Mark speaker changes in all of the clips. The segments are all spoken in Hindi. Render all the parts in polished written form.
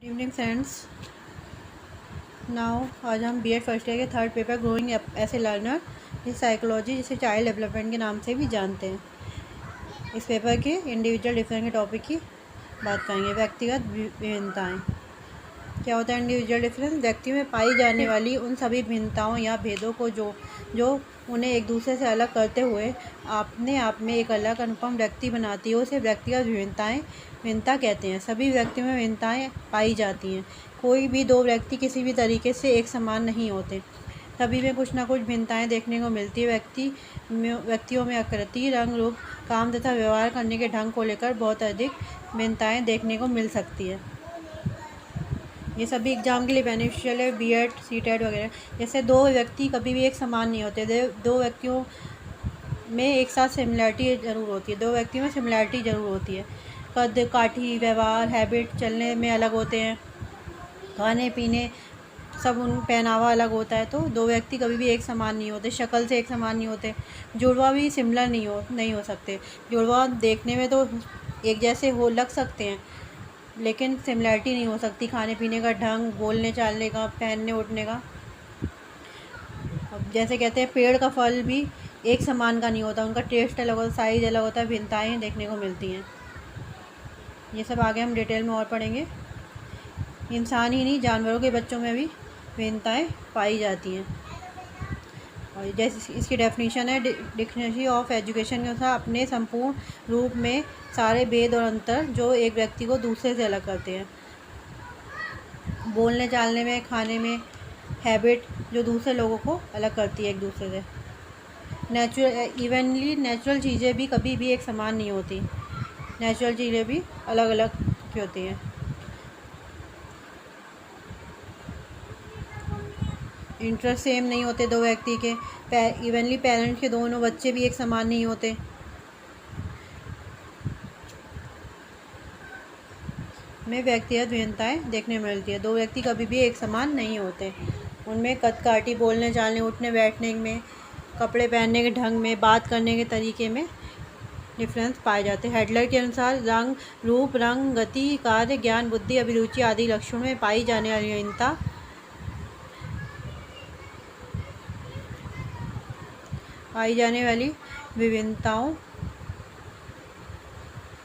Speaker 1: Good evening friends. नाउ आज हम बीएड फर्स्ट ईयर के third paper growing as a learner ये साइकोलॉजी जिसे चाइल्ड डेवलपमेंट के नाम से भी जानते हैं, इस पेपर के इंडिविजुअल डिफरेंस के टॉपिक की बात करेंगे। व्यक्तिगत विभिन्नताएं। क्या होता है इंडिविजुअल डिफरेंस? व्यक्ति में पाई जाने वाली उन सभी भिन्नताओं या भेदों को जो उन्हें एक दूसरे से अलग करते हुए अपने आप में एक अलग अनुपम व्यक्ति बनाती है, उसे व्यक्तिगत विभिन्नता कहते हैं। सभी व्यक्तियों में भिन्नताएं पाई जाती हैं। कोई भी दो व्यक्ति किसी भी तरीके से एक समान नहीं होते, सभी में कुछ ना कुछ भिन्नताएं देखने को मिलती है। व्यक्तियों में आकृति, रंग, रूप, काम तथा व्यवहार करने के ढंग को लेकर बहुत अधिक भिन्नताएं देखने को मिल सकती है। ये सभी एग्ज़ाम के लिए बेनिफिशियल है, बीएड, सीटेट वगैरह। जैसे दो व्यक्ति कभी भी एक समान नहीं होते, दो व्यक्तियों में एक साथ सिमिलरिटी ज़रूर होती है, दो व्यक्तियों में सिमिलरिटी ज़रूर होती है। कद काठी, व्यवहार, हैबिट, चलने में अलग होते हैं, खाने पीने सब, उन पहनावा अलग होता है। तो दो व्यक्ति कभी भी एक समान नहीं होते, शक्ल से एक समान नहीं होते। जुड़वा भी सिमिलर नहीं हो सकते। जुड़वा देखने में तो एक जैसे लग सकते हैं, लेकिन सिमिलरिटी नहीं हो सकती। खाने पीने का ढंग, बोलने चालने का, पहनने उठने का। अब जैसे कहते हैं पेड़ का फल भी एक समान का नहीं होता, उनका टेस्ट अलग होता है, साइज अलग होता है, भिन्नताएं देखने को मिलती हैं। ये सब आगे हम डिटेल में और पढ़ेंगे। इंसान ही नहीं, जानवरों के बच्चों में भी भिन्नताएं पाई जाती हैं। और जैसे इसकी डेफिनेशन है डिक्शनरी ऑफ एजुकेशन के अनुसार, अपने संपूर्ण रूप में सारे भेद और अंतर जो एक व्यक्ति को दूसरे से अलग करते हैं। बोलने चालने में, खाने में, हैबिट जो दूसरे लोगों को अलग करती है एक दूसरे से। नेचुरल चीज़ें भी कभी भी एक समान नहीं होती, नेचुरल चीज़ें भी अलग अलग की होती हैं। इंटरेस्ट सेम नहीं होते दो व्यक्ति के। इवनली पेरेंट्स के दोनों बच्चे भी एक समान नहीं होते। में व्यक्तिगत भिन्नताएं देखने में मिलती है। दो व्यक्ति कभी भी एक समान नहीं होते, उनमें कद काठी, बोलने चालने, उठने बैठने में, कपड़े पहनने के ढंग में, बात करने के तरीके में डिफरेंस पाए जाते हैं। हेडलर के अनुसार रूप, रंग, गति, कार्य, ज्ञान, बुद्धि, अभिरुचि आदि लक्षणों में पाई जाने वाली विभिन्नताओं,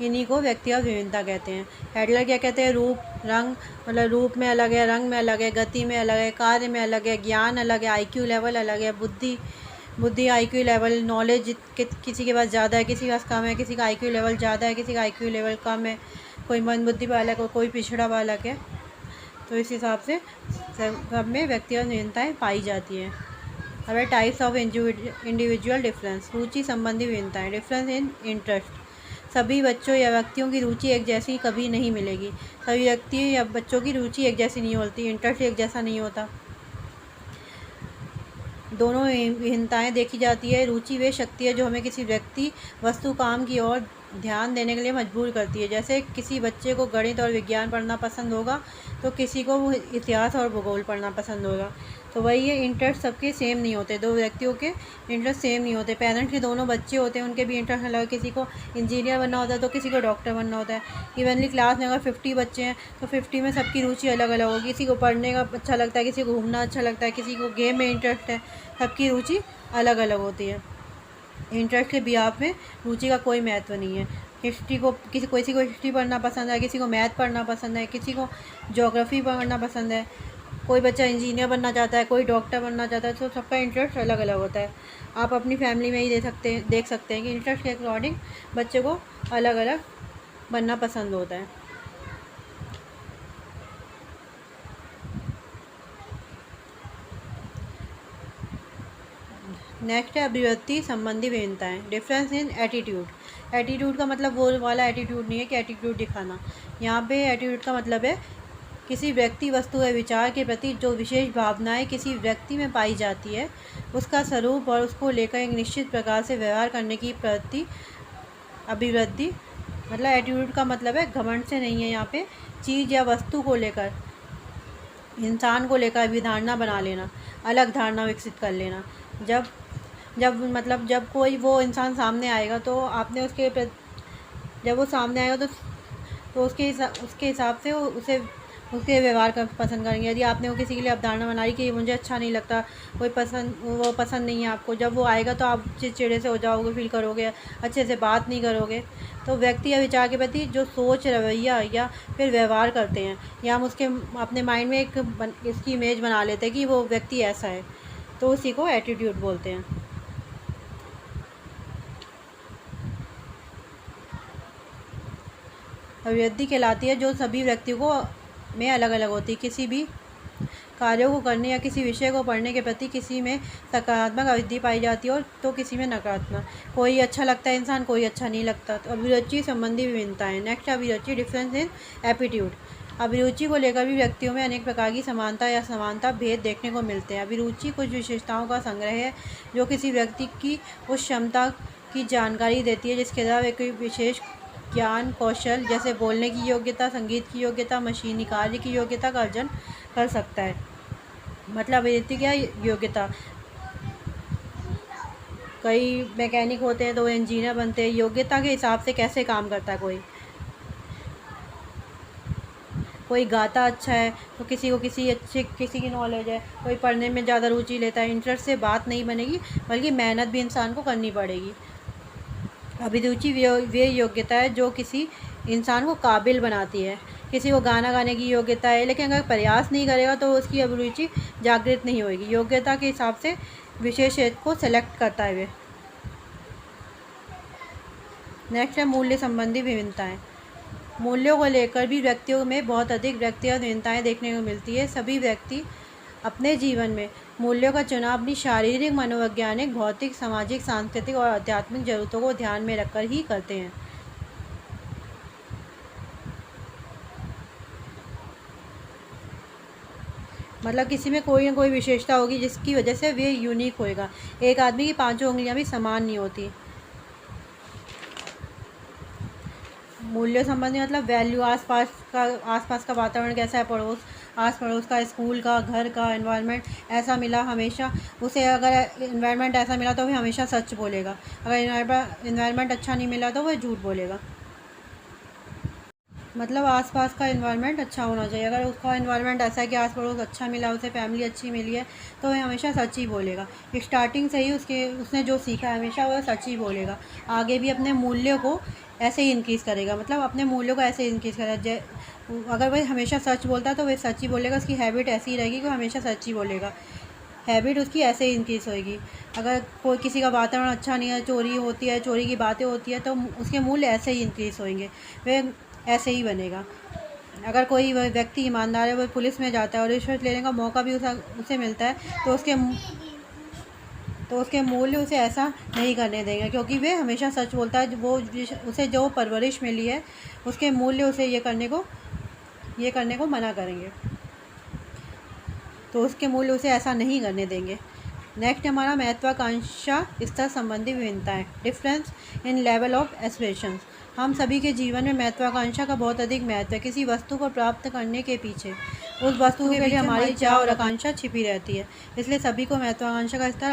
Speaker 1: इन्हीं को व्यक्तिगत विभिन्नता कहते हैं। हेडलर क्या कहते हैं? रूप, रंग, मतलब रूप में अलग है, रंग में अलग है, गति में अलग है, कार्य में अलग है, ज्ञान अलग है, आईक्यू लेवल अलग है, बुद्धि आईक्यू लेवल, नॉलेज किसी के पास ज़्यादा है, किसी के पास कम है, किसी का आईक्यू लेवल ज़्यादा है, किसी का आईक्यू लेवल कम है, कोई मंदबुद्धि बालक है, कोई पिछड़ा बालक है। तो इस हिसाब से सब में व्यक्तिगत विभिन्नताएँ पाई जाती हैं। अब टाइप्स ऑफ इंडिविजुअल डिफरेंस। रुचि संबंधी विभिन्नताएँ। डिफरेंस इन इंटरेस्ट। सभी बच्चों या व्यक्तियों की रुचि एक जैसी कभी नहीं मिलेगी। सभी व्यक्ति या बच्चों की रुचि एक जैसी नहीं होती, इंटरेस्ट एक जैसा नहीं होता। दोनों भिन्नताएँ देखी जाती है। रुचि वे शक्ति है जो हमें किसी व्यक्ति, वस्तु, काम की ओर ध्यान देने के लिए मजबूर करती है। जैसे किसी बच्चे को गणित और विज्ञान पढ़ना पसंद होगा तो किसी को इतिहास और भूगोल पढ़ना पसंद होगा। तो वही ये इंटरेस्ट सबके सेम नहीं होते, दो व्यक्तियों के इंटरेस्ट सेम नहीं होते। पेरेंट्स के दोनों बच्चे होते हैं, उनके भी इंटरेस्ट अलग है। किसी को इंजीनियर बनना होता है तो किसी को डॉक्टर बनना होता है। इवनली क्लास में अगर 50 बच्चे हैं तो 50 में सबकी रुचि अलग अलग होगी। किसी को पढ़ने का अच्छा लगता है, किसी को घूमना अच्छा लगता है, किसी को गेम में इंटरेस्ट है। सबकी रुचि अलग अलग होती है। इंटरेस्ट के बिहाफ में रुचि का कोई महत्व नहीं है। किसी को हिस्ट्री पढ़ना पसंद है, किसी को मैथ पढ़ना पसंद है, किसी को ज्योग्राफी पढ़ना पसंद है। कोई बच्चा इंजीनियर बनना चाहता है, कोई डॉक्टर बनना चाहता है। तो सबका इंटरेस्ट अलग अलग होता है। आप अपनी फैमिली में ही देख सकते हैं कि इंटरेस्ट के अकॉर्डिंग बच्चे को अलग अलग बनना पसंद होता है। नेक्स्ट है अभिव्यक्ति संबंधी विभिन्नताएँ। Difference in attitude. एटीट्यूड का मतलब वो वाला एटीट्यूड नहीं है कि एटीट्यूड दिखाना। यहाँ पे एटीट्यूड का मतलब है किसी व्यक्ति, वस्तु या विचार के प्रति जो विशेष भावनाएं किसी व्यक्ति में पाई जाती है, उसका स्वरूप और उसको लेकर एक निश्चित प्रकार से व्यवहार करने की प्रवृत्ति अभिवृद्धि। मतलब एटीट्यूड का मतलब है घमंड से नहीं है। यहाँ पे चीज़ या वस्तु को लेकर, इंसान को लेकर अभिधारणा बना लेना, अलग धारणा विकसित कर लेना। जब कोई वो इंसान सामने आएगा तो आपने जब वो सामने आएगा तो उसके हिसाब से उसे उसके व्यवहार का पसंद करेंगे। यदि आपने वो किसी के लिए अवधारणा बनाई कि मुझे अच्छा नहीं लगता, वो पसंद नहीं है आपको, जब वो आएगा तो आप चिड़चिड़े से हो जाओगे, फील करोगे, अच्छे से बात नहीं करोगे। तो व्यक्ति या विचार के प्रति जो सोच, रवैया या फिर व्यवहार करते हैं, या हम उसके अपने माइंड में इसकी इमेज बना लेते हैं कि वो व्यक्ति ऐसा है, तो उसी को एटीट्यूड बोलते हैं। अभिव्यक्ति कहलाती है जो सभी व्यक्तियों को में अलग अलग होती है। किसी भी कार्यों को करने या किसी विषय को पढ़ने के प्रति किसी में सकारात्मक अभिवृत्ति पाई जाती है और तो किसी में नकारात्मक। कोई अच्छा लगता है इंसान, कोई अच्छा नहीं लगता। तो अभिरुचि संबंधी विभिन्नताएं। नेक्स्ट, अभिरुचि डिफरेंस इन एप्टीट्यूड। अभिरुचि को लेकर भी व्यक्तियों में अनेक प्रकार की समानता या समानता भेद देखने को मिलते हैं। अभिरुचि कुछ विशेषताओं का संग्रह है जो किसी व्यक्ति की उस क्षमता की जानकारी देती है जिसके द्वारा एक विशेष ज्ञान कौशल, जैसे बोलने की योग्यता, संगीत की योग्यता, मशीनी कार्य की योग्यता का अर्जन कर सकता है। मतलब अभिरुचि क्या योग्यता। कई मैकेनिक होते हैं तो वो इंजीनियर बनते हैं। योग्यता के हिसाब से कैसे काम करता है कोई गाता अच्छा है तो किसी को किसी की नॉलेज है। कोई पढ़ने में ज़्यादा रुचि लेता है। इंटरेस्ट से बात नहीं बनेगी, बल्कि मेहनत भी इंसान को करनी पड़ेगी। अभिरुचि वे योग्यता है जो किसी इंसान को काबिल बनाती है। किसी को गाना गाने की योग्यता है, लेकिन अगर प्रयास नहीं करेगा तो उसकी अभिरुचि जागृत नहीं होगी। योग्यता के हिसाब से विशेष क्षेत्र को सेलेक्ट करता है वे। नेक्स्ट है मूल्य संबंधी विभिन्नताएं। मूल्यों को लेकर भी व्यक्तियों में बहुत अधिक व्यक्तिगत विभिन्नताएं देखने को मिलती है। सभी व्यक्ति अपने जीवन में मूल्यों का चुनाव अपनी शारीरिक, मनोवैज्ञानिक, भौतिक, सामाजिक, सांस्कृतिक और आध्यात्मिक जरूरतों को ध्यान में रखकर ही करते हैं। मतलब किसी में कोई ना कोई विशेषता होगी जिसकी वजह से वे यूनिक होएगा। एक आदमी की पांचों उंगलियां भी समान नहीं होती। मूल्य संबंधी मतलब वैल्यू, आसपास का वातावरण कैसा है, आस पड़ोस का, स्कूल का, घर का एनवायरनमेंट ऐसा मिला हमेशा उसे। अगर एनवायरनमेंट ऐसा मिला तो वह हमेशा सच बोलेगा। अगर एनवायरनमेंट अच्छा नहीं मिला तो वह झूठ बोलेगा। मतलब आसपास का एनवायरनमेंट अच्छा होना चाहिए। अगर उसका एनवायरनमेंट ऐसा है कि आस पड़ोस अच्छा मिला, उसे फैमिली अच्छी मिली है, तो वह हमेशा सच ही बोलेगा। स्टार्टिंग से ही उसने जो सीखा है हमेशा वह सच ही बोलेगा। आगे भी अपने मूल्यों को ऐसे ही इंक्रीज़ करेगा। मतलब अपने मूल्यों को ऐसे ही इंक्रीज़ करेगा। अगर वह हमेशा सच बोलता है तो वह सच ही बोलेगा। उसकी हैबिट ऐसी ही रहेगी कि वह हमेशा सच ही बोलेगा। हैबिट उसकी ऐसे ही इंक्रीज़ होएगी। अगर कोई किसी का वातावरण अच्छा नहीं है, चोरी होती है, चोरी की बातें होती है, तो उसके मूल्य ऐसे ही इंक्रीज़ होएंगे। वह ऐसे ही बनेगा। अगर कोई व्यक्ति ईमानदार है, वो पुलिस में जाता है और रिश्वत लेने का मौका भी उसे मिलता है, तो उसके मूल्य उसे ऐसा नहीं करने देंगे, क्योंकि वे हमेशा सच बोलता है। वो उसे जो परवरिश मिली है, उसके मूल्य उसे ये करने को मना करेंगे, तो उसके मूल्य उसे ऐसा नहीं करने देंगे। नेक्स्ट हमारा महत्वाकांक्षा स्तर संबंधी विभिन्नताएं। Difference in level of aspirations. हम सभी के जीवन में महत्वाकांक्षा का बहुत अधिक महत्व है। किसी वस्तु को प्राप्त करने के पीछे उस वस्तु के पीछे हमारी चाह और आकांक्षा छिपी रहती है। इसलिए सभी में महत्वाकांक्षा का स्तर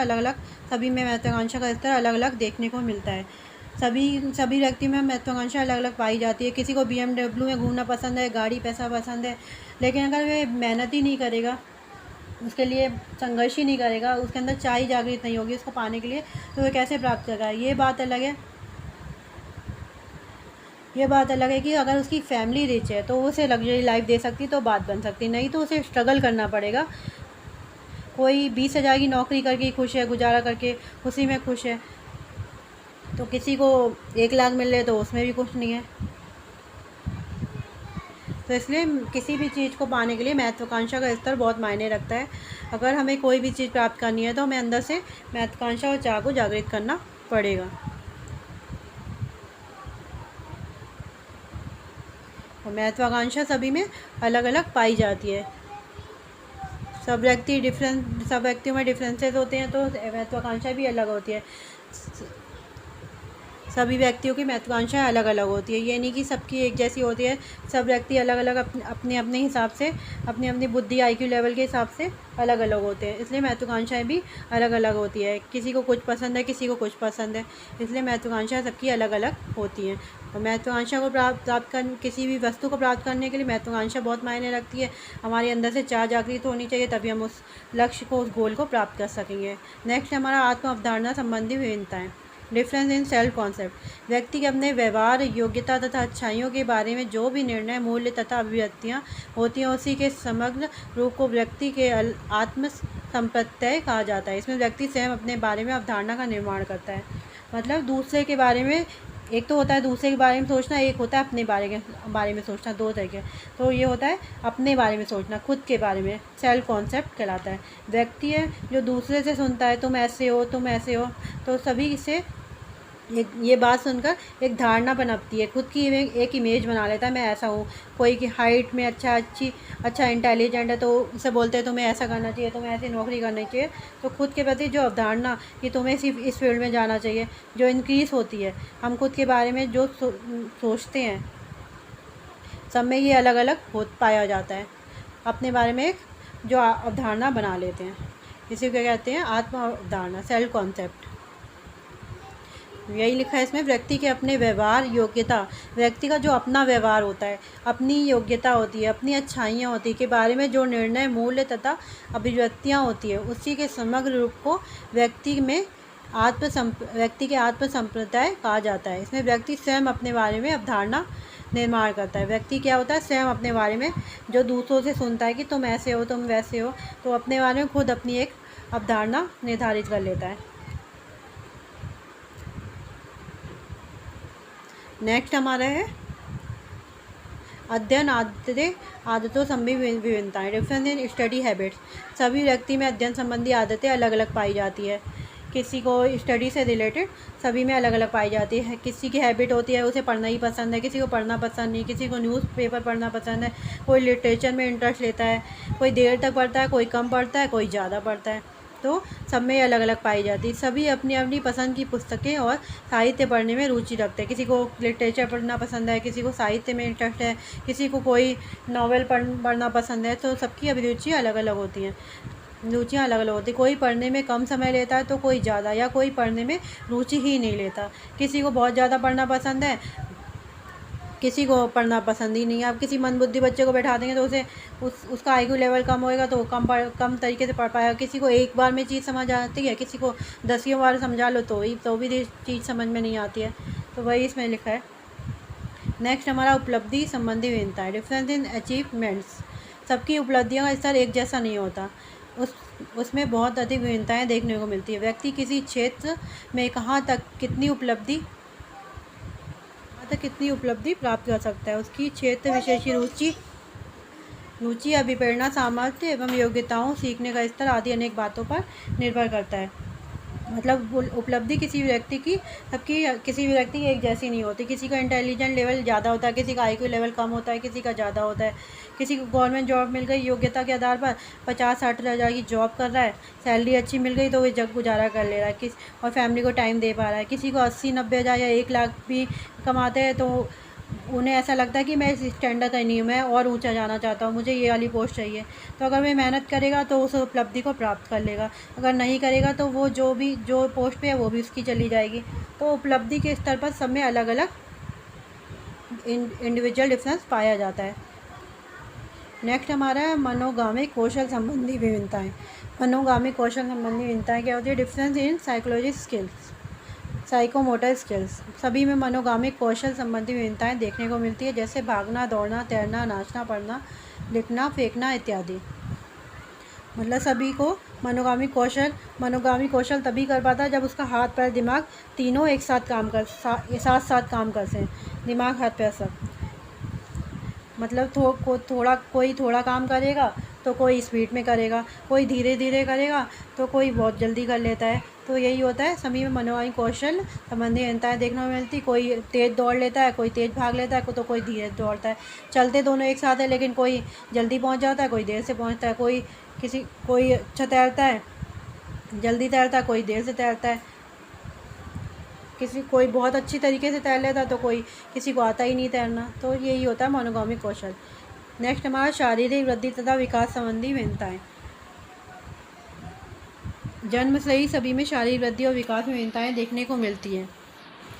Speaker 1: अलग अलग देखने को मिलता है। सभी व्यक्ति में महत्वाकांक्षा अलग अलग पाई जाती है। किसी को BMW में घूमना पसंद है, गाड़ी पैसा पसंद है, लेकिन अगर वे मेहनत ही नहीं करेगा, उसके लिए संघर्ष ही नहीं करेगा, उसके अंदर चाह ही जागृत नहीं होगी उसको पाने के लिए, तो वह कैसे प्राप्त करेगा। ये बात अलग है कि अगर उसकी फैमिली रिच है तो उसे लग्जरी लाइफ दे सकती, तो बात बन सकती। नहीं तो उसे स्ट्रगल करना पड़ेगा। कोई 20,000 की नौकरी करके खुश है, गुजारा करके उसी में खुश है, तो किसी को 1 लाख मिल रहे तो उसमें भी कुछ नहीं है। तो इसलिए किसी भी चीज़ को पाने के लिए महत्वाकांक्षा का स्तर बहुत मायने रखता है। अगर हमें कोई भी चीज़ प्राप्त करनी है तो हमें अंदर से महत्वाकांक्षा और चाह को जागृत करना पड़ेगा। और महत्वाकांक्षा सभी में अलग अलग पाई जाती है। सब व्यक्तियों में डिफरेंसेस होते हैं, तो महत्वाकांक्षा भी अलग होती है। सभी व्यक्तियों की महत्वाकांक्षाएँ अलग अलग होती है। ये नहीं कि सबकी एक जैसी होती है। सब व्यक्ति अलग अलग अपने अपने हिसाब से, अपनी अपनी बुद्धि IQ लेवल के हिसाब से अलग अलग होते हैं, इसलिए महत्वाकांक्षाएँ भी अलग अलग होती है। किसी को कुछ पसंद है, किसी को कुछ पसंद है, इसलिए महत्वाकांक्षाएँ सबकी अलग अलग होती हैं। और महत्वाकांक्षा को प्राप्त कर किसी भी वस्तु को प्राप्त करने के लिए महत्वाकांक्षा बहुत मायने रखती है। हमारे अंदर से चाह जागृत होनी चाहिए, तभी हम उस लक्ष्य को, उस गोल को प्राप्त कर सकेंगे। नेक्स्ट हमारा आत्म अवधारणा संबंधी विभिन्नताएँ। Difference in self concept. व्यक्ति के अपने व्यवहार, योग्यता तथा अच्छाइयों के बारे में जो भी निर्णय, मूल्य तथा अभिव्यक्तियाँ होती हैं, उसी के समग्र रूप को व्यक्ति के आत्म संप्रत्यय कहा जाता है। इसमें व्यक्ति स्वयं अपने बारे में अवधारणा का निर्माण करता है। मतलब दूसरे के बारे में, एक तो होता है दूसरे के बारे में सोचना, एक होता है अपने बारे में सोचना, दो तरह के। तो ये होता है अपने बारे में सोचना, खुद के बारे में, सेल्फ कॉन्सेप्ट कहलाता है। व्यक्ति है जो दूसरे से सुनता है, तुम ऐसे हो, तुम ऐसे हो, तो सभी से ये बात सुनकर एक धारणा बनाती है, खुद की एक इमेज बना लेता है, मैं ऐसा हूँ। कोई की हाइट में अच्छा इंटेलिजेंट है, तो उसे बोलते हैं तुम्हें ऐसा करना चाहिए, तुम्हें ऐसी नौकरी करनी चाहिए। तो खुद के प्रति जो अवधारणा कि तुम्हें सिर्फ इस फील्ड में जाना चाहिए, जो इंक्रीज़ होती है, हम खुद के बारे में जो सोचते हैं, सब में ये अलग अलग पाया जाता है। अपने बारे में एक जो अवधारणा बना लेते हैं, इसी को कहते हैं आत्म अवधारणा, सेल्फ कॉन्सेप्ट। यही लिखा है इसमें, व्यक्ति के अपने व्यवहार, योग्यता, व्यक्ति का जो अपना व्यवहार होता है, अपनी योग्यता होती है, अपनी अच्छाइयाँ होती है, के बारे में जो निर्णय, मूल्य तथा अभिव्यक्तियाँ होती है, उसी के समग्र रूप को व्यक्ति के आत्म संप्रदाय कहा जाता है। इसमें व्यक्ति स्वयं अपने बारे में अवधारणा निर्माण करता है। व्यक्ति क्या होता है, स्वयं अपने बारे में जो दूसरों से सुनता है कि तुम ऐसे हो, तुम वैसे हो, तो अपने बारे में खुद अपनी एक अवधारणा निर्धारित कर लेता है। नेक्स्ट हमारा है अध्ययन आदतों संबंधी विभिन्नताएँ। Difference in study habits. सभी व्यक्ति में अध्ययन संबंधी आदतें अलग अलग पाई जाती है। किसी को स्टडी से रिलेटेड सभी में अलग अलग पाई जाती है। किसी की हैबिट होती है उसे पढ़ना ही पसंद है, किसी को पढ़ना पसंद नहीं, किसी को न्यूज़पेपर पढ़ना पसंद है, कोई लिटरेचर में इंटरेस्ट लेता है, कोई देर तक पढ़ता है, कोई कम पढ़ता है, कोई ज़्यादा पढ़ता है। तो सब में अलग अलग पाई जाती है। सभी अपनी अपनी पसंद की पुस्तकें और साहित्य पढ़ने में रुचि रखते हैं। किसी को लिटरेचर पढ़ना पसंद है, किसी को साहित्य में इंटरेस्ट है, किसी को कोई नॉवेल पढ़ना पसंद है। तो सबकी अभिरुचि अलग अलग होती हैं, रुचियाँ अलग अलग होती है। कोई पढ़ने में कम समय लेता है तो कोई ज़्यादा, या कोई पढ़ने में रुचि ही नहीं लेता। किसी को बहुत ज़्यादा पढ़ना पसंद है, किसी को पढ़ना पसंद ही नहीं है। आप किसी मंदबुद्धि बच्चे को बैठा देंगे तो उसे उसका IQ लेवल कम होएगा, तो वो कम तरीके से पढ़ पाएगा। किसी को एक बार में चीज़ समझ आती है, किसी को 10 बार समझा लो तो भी चीज़ समझ में नहीं आती है। तो वही इसमें लिखा है। नेक्स्ट हमारा उपलब्धि संबंधी विभिन्नता है। Difference in achievements. सबकी उपलब्धियों का स्तर एक जैसा नहीं होता, उसमें बहुत अधिक विभिन्नताएँ देखने को मिलती है। व्यक्ति किसी क्षेत्र में कहाँ तक कितनी उपलब्धि प्राप्त कर सकता है, उसकी क्षेत्र विशेष रुचि, अभिप्रेरणा, सामर्थ्य एवं योग्यताओं, सीखने का स्तर आदि अनेक बातों पर निर्भर करता है। मतलब उपलब्धि किसी भी व्यक्ति की एक जैसी नहीं होती। किसी का इंटेलिजेंट लेवल ज़्यादा होता है, किसी का IQ लेवल कम होता है, किसी का ज़्यादा होता है। किसी को गवर्नमेंट जॉब मिल गई, योग्यता के आधार पर 50-60 हज़ार की जॉब कर रहा है, सैलरी अच्छी मिल गई तो वो जग गुजारा कर ले रहा है, और फैमिली को टाइम दे पा रहा है। किसी को 80-90 हज़ार या 1 लाख भी कमाते हैं तो उन्हें ऐसा लगता है कि मैं इस स्टैंडर्ड का नहीं हूँ, मैं और ऊंचा जाना चाहता हूँ, मुझे ये वाली पोस्ट चाहिए। तो अगर मैं मेहनत करेगा तो उस उपलब्धि को प्राप्त कर लेगा, अगर नहीं करेगा तो वो जो पोस्ट पे है वो भी उसकी चली जाएगी। तो उपलब्धि के स्तर पर सब में अलग अलग इंडिविजुअल डिफरेंस पाया जाता है। नेक्स्ट हमारा है मनोगामिक कौशल संबंधी विभिन्नताएँ। मनोगामिक कौशल संबंधी विभिन्नताएँ क्या होती है? Difference in psychology skills, psychomotor skills. सभी में मनोगामिक कौशल संबंधी विभिन्नताएँ देखने को मिलती है, जैसे भागना, दौड़ना, तैरना, नाचना, पढ़ना, लिखना, फेंकना इत्यादि। मतलब सभी को मनोगामी कौशल तभी कर पाता है जब उसका हाथ पैर दिमाग तीनों एक साथ काम कर सकें। दिमाग, हाथ पैर सब। मतलब कोई थोड़ा काम करेगा तो कोई स्पीड में करेगा, कोई धीरे धीरे करेगा तो कोई बहुत जल्दी कर लेता है। तो यही होता है, सभी में मनोगामी कौशल संबंधी भिन्नताएँ देखने को मिलती। कोई तेज़ दौड़ लेता है, कोई तेज़ भाग लेता है, तो कोई धीरे दौड़ता है। चलते दोनों एक साथ है, लेकिन कोई जल्दी पहुंच जाता है, कोई देर से पहुंचता है। कोई अच्छा तैरता है, जल्दी तैरता है, कोई देर से तैरता है। किसी कोई बहुत अच्छी तरीके से तैर लेता तो कोई किसी को आता ही नहीं तैरना। तो यही होता है मनोगामी कौशल। नेक्स्ट हमारा शारीरिक वृद्धि तथा विकास संबंधी भिन्नताएं। जन्म से ही सभी में शारीरिक वृद्धि और विकास में भिन्नताएं देखने को मिलती हैं।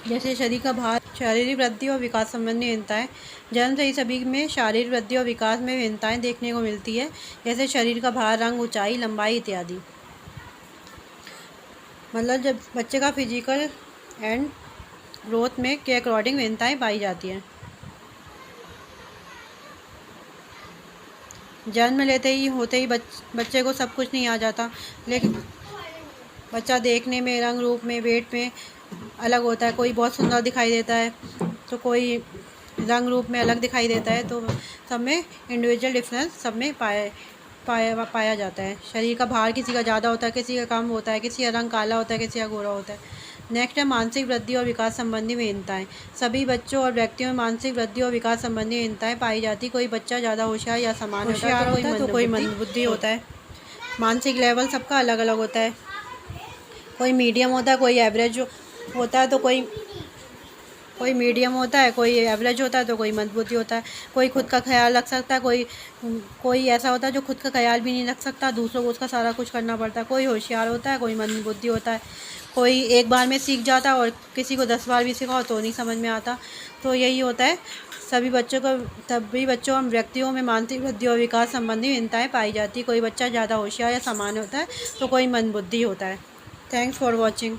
Speaker 1: जैसे शरीर का भार, शारीरिक वृद्धि और विकास संबंधी भिन्नताएं। जन्म से ही सभी में शारीरिक वृद्धि और विकास में भिन्नताएं देखने को मिलती है, जैसे शरीर का भार, रंग, ऊंचाई, लंबाई इत्यादि। मतलब जब बच्चे का फिजिकल एंड ग्रोथ में के अकॉर्डिंग भिन्नताएं पाई जाती हैं। जन्म लेते ही होते ही बच्चे को सब कुछ नहीं आ जाता, लेकिन बच्चा देखने में, रंग रूप में, वेट में अलग होता है। कोई बहुत सुंदर दिखाई देता है तो कोई रंग रूप में अलग दिखाई देता है। तो सब में इंडिविजुअल डिफरेंस सब में पाया जाता है। शरीर का भार किसी का ज़्यादा होता है, किसी का कम होता है, किसी का रंग काला होता है, किसी का गोरा होता है। नेक्स्ट है मानसिक वृद्धि और विकास संबंधी भिन्नताएं। सभी बच्चों और व्यक्तियों में मानसिक वृद्धि और विकास संबंधी भिन्नताएं पाई जाती। कोई बच्चा ज़्यादा होशियार या सामान्य होता है तो कोई मंदबुद्धि होता है। मानसिक लेवल सबका अलग अलग होता है। कोई मीडियम होता है, कोई एवरेज होता है, तो कोई मीडियम होता है, कोई एवरेज होता है, तो कोई मंदबुद्धि होता है। कोई खुद का ख्याल रख सकता है, कोई ऐसा होता है जो खुद का ख्याल भी नहीं रख सकता, दूसरों को उसका सारा कुछ करना पड़ता है। कोई होशियार होता है, कोई मंदबुद्धि होता है। कोई एक बार में सीख जाता है और किसी को 10 बार भी सिखाओ तो नहीं समझ में आता। तो यही होता है, सभी बच्चों और व्यक्तियों में मानसिक वृद्धि और विकास संबंधी भिन्नताएं पाई जाती। कोई बच्चा ज़्यादा होशियार या सामान्य होता है तो कोई मंदबुद्धि होता है। Thanks for watching.